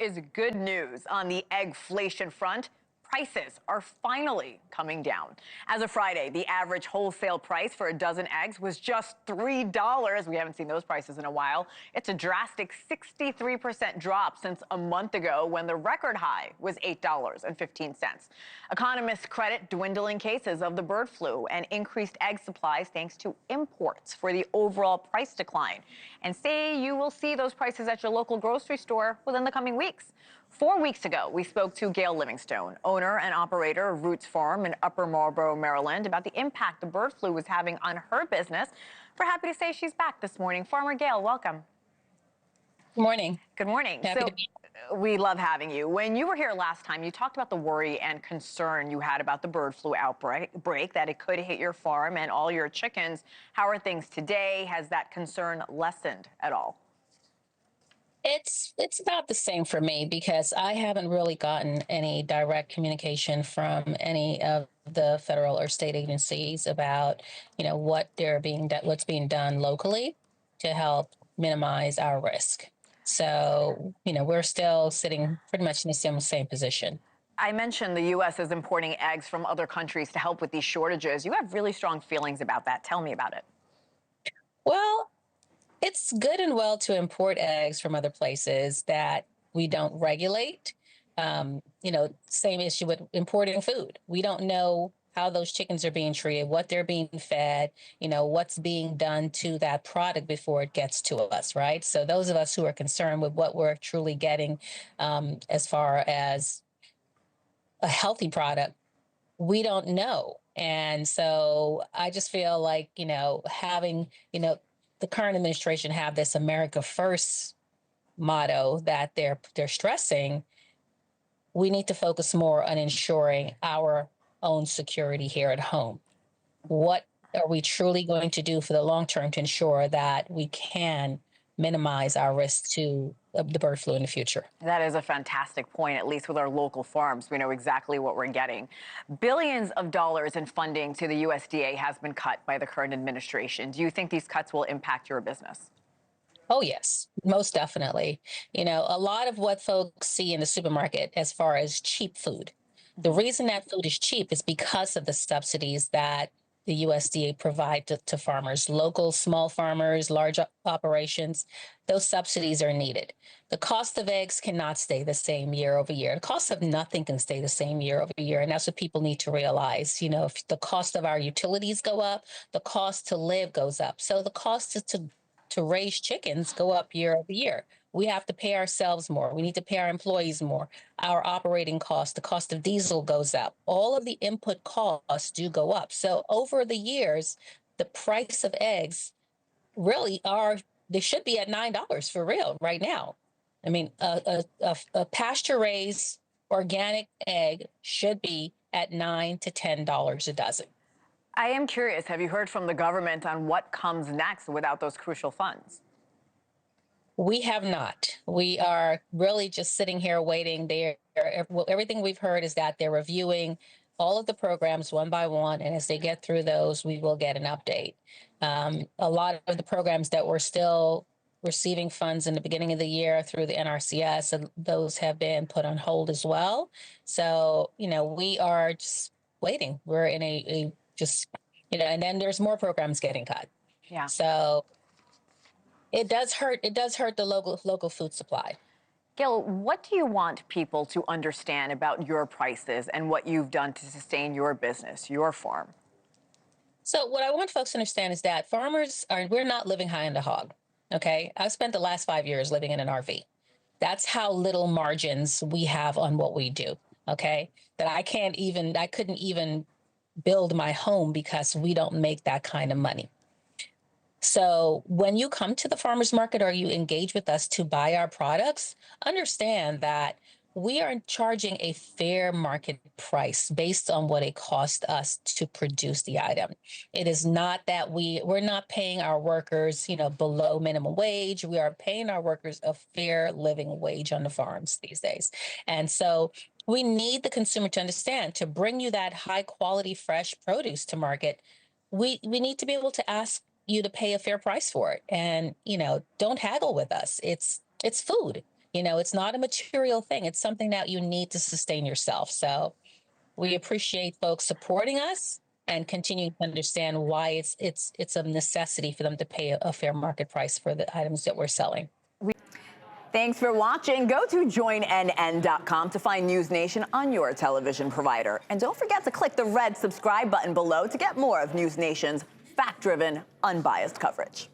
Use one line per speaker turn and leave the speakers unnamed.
is good news on the eggflation front. Prices are finally coming down. As of Friday, the average wholesale price for a dozen eggs was just $3. We haven't seen those prices in a while. It's a drastic 63% drop since a month ago when the record high was $8.15. Economists credit dwindling cases of the bird flu and increased egg supplies thanks to imports for the overall price decline, and say you will see those prices at your local grocery store within the coming weeks. 4 weeks ago, we spoke to Gale Livingstone, owner and operator of Roots Farm in Upper Marlboro, Maryland, about the impact the bird flu was having on her business. We're happy to say she's back this morning. Farmer Gale, welcome.
Good morning.
Good morning.
Happy to be
here. We love having you. When you were here last time, you talked about the worry and concern you had about the bird flu outbreak, that it could hit your farm and all your chickens. How are things today? Has that concern lessened at all?
It's about the same for me because I haven't really gotten any direct communication from any of the federal or state agencies about, what's being done locally to help minimize our risk. So, we're still sitting pretty much in the same position.
I mentioned the U.S. is importing eggs from other countries to help with these shortages. You have really strong feelings about that. Tell me about it.
Well, it's good and well to import eggs from other places that we don't regulate. Same issue with importing food. We don't know how those chickens are being treated, what they're being fed, what's being done to that product before it gets to us, right? So those of us who are concerned with what we're truly getting as far as a healthy product, we don't know. And so I just feel like, having, the current administration have this America First motto that they're stressing, we need to focus more on ensuring our own security here at home. What are we truly going to do for the long term to ensure that we can minimize our risk to the bird flu in the future?
That is a fantastic point. At least with our local farms, we know exactly what we're getting. Billions of dollars in funding to the USDA has been cut by the current administration. Do you think these cuts will impact your business?
Oh, yes, most definitely. A lot of what folks see in the supermarket as far as cheap food, the reason that food is cheap is because of the subsidies that the USDA provide to farmers, local small farmers, large operations. Those subsidies are needed. The cost of eggs cannot stay the same year over year. The cost of nothing can stay the same year over year. And that's what people need to realize. If the cost of our utilities go up, the cost to live goes up. So the cost to raise chickens go up year over year. We have to pay ourselves more. We need to pay our employees more. Our operating cost, the cost of diesel goes up. All of the input costs do go up. So over the years, the price of eggs really they should be at $9 for real right now. I mean, a pasture-raised organic egg should be at $9 to $10 a dozen.
I am curious, have you heard from the government on what comes next without those crucial funds?
We have not. We are really just sitting here waiting. Everything we've heard is that they're reviewing all of the programs one by one, and as they get through those, we will get an update. A lot of the programs that were still receiving funds in the beginning of the year through the NRCS, and those have been put on hold as well. So, we are just waiting. We're in and then there's more programs getting cut.
Yeah.
So it does hurt. It does hurt the local food supply.
Gale, what do you want people to understand about your prices and what you've done to sustain your business, your farm?
So what I want folks to understand is that we're not living high on the hog. Okay. I've spent the last 5 years living in an RV. That's how little margins we have on what we do. Okay. That I couldn't even build my home because we don't make that kind of money. So when you come to the farmers market or you engage with us to buy our products, understand that we are charging a fair market price based on what it costs us to produce the item. It is not that we're not paying our workers, below minimum wage. We are paying our workers a fair living wage on the farms these days. And so we need the consumer to understand, to bring you that high quality, fresh produce to market, we need to be able to ask you to pay a fair price for it. And, don't haggle with us. It's food. It's not a material thing. It's something that you need to sustain yourself. So we appreciate folks supporting us and continue to understand why it's a necessity for them to pay a fair market price for the items that we're selling.
Thanks for watching. Go to joinnn.com to find NewsNation on your television provider. And don't forget to click the red subscribe button below to get more of NewsNation's fact-driven, unbiased coverage.